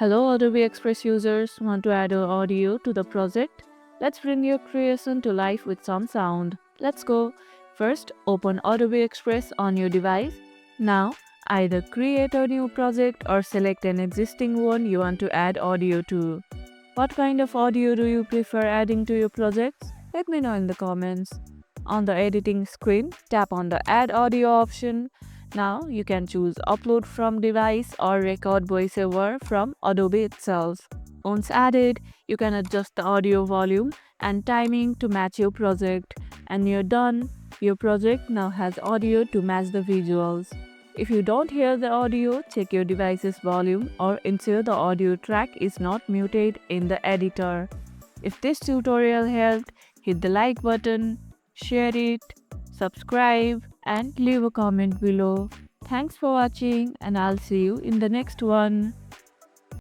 Hello Adobe Express users, want to add your audio to the project? Let's bring your creation to life with some sound. Let's go. First, open Adobe Express on your device. Now, either create a new project or select an existing one you want to add audio to. What kind of audio do you prefer adding to your projects? Let me know in the comments. On the editing screen, tap on the Add Audio option. Now you can choose Upload from device or record voiceover from Adobe itself. Once added, you can adjust the audio volume and timing to match your project. And you're done. Your project now has audio to match the visuals. If you don't hear the audio, check your device's volume or ensure the audio track is not muted in the editor. If this tutorial helped, hit the like button, share it, subscribe, and leave a comment below. Thanks for watching, and I'll see you in the next one.